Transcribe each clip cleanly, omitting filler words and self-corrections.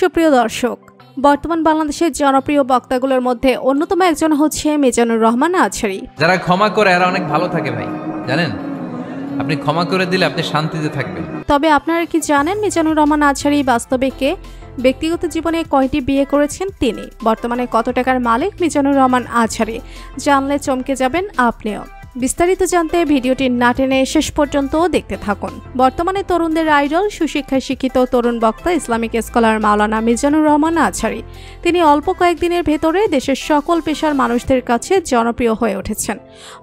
সুপ্রিয় দর্শক, বর্তমান বাংলাদেশের জনপ্রিয় বক্তাগুলোর মধ্যে অন্যতম একজন হচ্ছে মিজানুর রহমান আজহারী। যারা ক্ষমা করে এরা অনেক ভালো থাকে ভাই, জানেন? আপনি ক্ষমা করে দিলে আপনি শান্তিতে থাকবেন। তবে আপনারা কি জানেন মিজানুর রহমান আজহারী বাস্তবে কে? ব্যক্তিগত জীবনে কয়টি বিয়ে করেছেন তিনি? বর্তমানে কত টাকার মালিক মিজানুর রহমান আজহারী? জানলে চমকে যাবেন আপনিও। বিস্তারিত জানতে ভিডিওটি না টেনে শেষ পর্যন্ত দেখতে থাকুন। বর্তমানে তরুণদের আইডল, সুশিক্ষায় শিক্ষিত তরুণ বক্তা, ইসলামিক স্কলার মাওলানা মিজানুর রহমান আজহারী। তিনি অল্প কয়েকদিনের ভেতরে দেশের সকল পেশার মানুষদের কাছে জনপ্রিয় হয়ে উঠেছেন।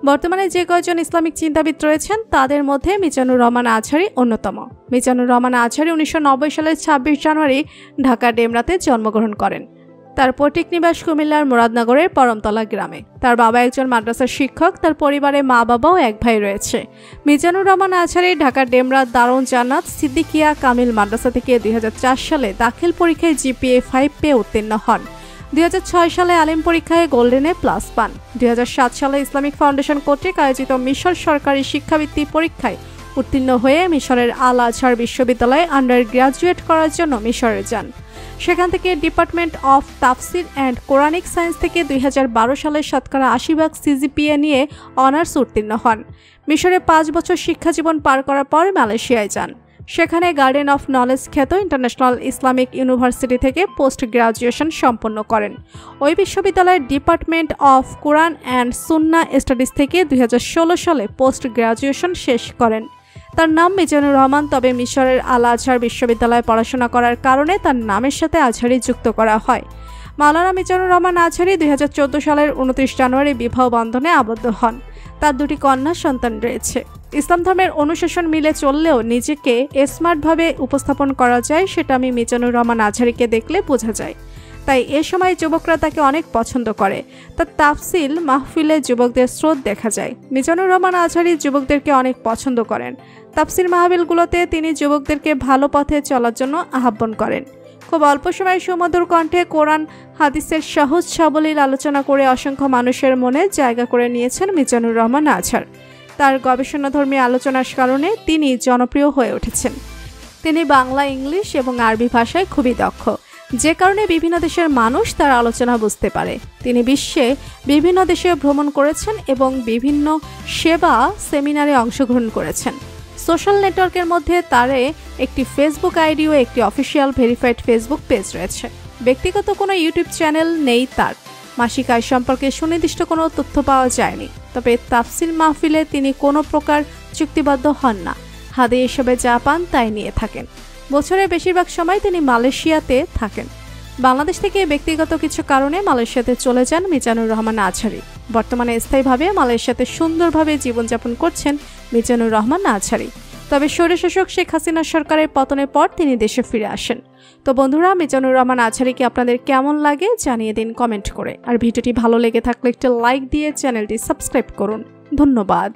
বর্তমানে যে কয়েকজন ইসলামিক চিন্তাবিদ রয়েছেন তাদের মধ্যে মিজানুর রহমান আজহারী অন্যতম। মিজানুর রহমান আজহারী 1990 সালের 26 জানুয়ারি ঢাকার ডেমরাতে জন্মগ্রহণ করেন। তার পৈতৃক নিবাস কুমিল্লার মুরাদনগরের পরমতলা গ্রামে। তার বাবা একজন মাদ্রাসার শিক্ষক। তার পরিবারে মা বাবা ও এক ভাই রয়েছে। মিজানুর রহমান আজহারী ঢাকার ডেমরা দারুন জান্নাত সিদ্দিকিয়া কামিল মাদ্রাসা থেকে 2004 সালে দাখিল পরীক্ষায় GPA 5 পেয়ে উত্তীর্ণ হন। 2006 সালে আলিম পরীক্ষায় গোল্ডেনে প্লাস পান। 2007 সালে ইসলামিক ফাউন্ডেশন কর্তৃক আয়োজিত মিশর সরকারি শিক্ষাবৃত্তি পরীক্ষায় উত্তীর্ণ হয়ে মিশরের আল আজহার বিশ্ববিদ্যালয়ে আন্ডার গ্রাজুয়েট করার জন্য মিশরে যান। সেখান থেকে ডিপার্টমেন্ট অফ তাফসির অ্যান্ড কোরআনিক সায়েন্স থেকে 2012 সালে শতকরা 80% CGPA নিয়ে অনার্স উত্তীর্ণ হন। মিশরে 5 বছর শিক্ষাজীবন পার করার পর মালয়েশিয়ায় যান। সেখানে গার্ডেন অফ নলেজ খ্যাত ইন্টারন্যাশনাল ইসলামিক ইউনিভার্সিটি থেকে পোস্ট গ্রাজুয়েশন সম্পন্ন করেন। ওই বিশ্ববিদ্যালয়ের department of Quran and Sunnah studies থেকে 2016 সালে পোস্ট গ্রাজুয়েশন শেষ করেন। তার নাম মিজানুর রহমান, তবে মিশরের আল আজহার বিশ্ববিদ্যালয়ে পড়াশোনা করার কারণে তার নামের সাথে আজহারী যুক্ত করা হয়। মাওলানা মিজানুর রহমান আজহারী 2014 সালের 29 জানুয়ারি বিবাহ বন্ধনে আবদ্ধ হন। তার 2টি কন্যা সন্তান রয়েছে। ইসলাম ধর্মের অনুশাসন মিলে চললেও নিজেকে স্মার্টভাবে উপস্থাপন করা যায় সেটা আমি মিজানুর রহমান আজহারীকে দেখলে বোঝা যায়। তাই এ সময় যুবকরা তাকে অনেক পছন্দ করে। তার তাফসিল মাহফিলে যুবকদের স্রোত দেখা যায়। মিজানুর রহমান আজহারী যুবকদেরকে অনেক পছন্দ করেন। তাফসির মাহফিলগুলোতে তিনি যুবকদেরকে ভালো পথে চলার জন্য আহ্বান করেন। খুব অল্প সময়ে সুমধুর কণ্ঠে কোরআন হাদিসের সহজ সাবলীল আলোচনা করে অসংখ্য মানুষের মনে জায়গা করে নিয়েছেন মিজানুর রহমান আজহার। তার গবেষণাধর্মী আলোচনার কারণে তিনি জনপ্রিয় হয়ে উঠেছেন। তিনি বাংলা, ইংলিশ এবং আরবি ভাষায় খুবই দক্ষ, যে কারণে বিভিন্ন দেশের মানুষ তার আলোচনা বুঝতে পারে। তিনি বিশ্বে বিভিন্ন দেশে ভ্রমণ করেছেন এবং বিভিন্ন সেবা সেমিনারে অংশগ্রহণ করেছেন। সোশ্যাল নেটওয়ার্কের মধ্যে তার একটি ফেসবুক আইডি ও একটি অফিসিয়াল ভেরিফাইড ফেসবুক পেজ রয়েছে। ব্যক্তিগত কোনো ইউটিউব চ্যানেল নেই তার। মাসিক আয় সম্পর্কে সুনির্দিষ্ট কোনো তথ্য পাওয়া যায়নি। তবে তাফসির মাহফিলে তিনি কোনো প্রকার চুক্তিবদ্ধ হন না। হাদে এসবে যা পান তাই নিয়ে থাকেন। বছরের বেশিরভাগ সময় তিনি মালয়েশিয়াতে থাকেন। বাংলাদেশ থেকে ব্যক্তিগত কিছু কারণে মালয়েশিয়াতে চলে যান মিজানুর রহমান আজহারী। বর্তমানে স্থায়ীভাবে মালয়েশিয়াতে সুন্দরভাবে জীবনযাপন করছেন মিজানুর রহমান আজহারী। তবে স্বৈরশাসক শেখ হাসিনা সরকারের পতনের পর তিনি দেশে ফিরে আসেন। তো বন্ধুরা, মিজানুর রহমান আজহারীকে আপনাদের কেমন লাগে জানিয়ে দিন কমেন্ট করে। আর ভিডিওটি ভালো লেগে থাকলে একটি লাইক দিয়ে চ্যানেলটি সাবস্ক্রাইব করুন। ধন্যবাদ।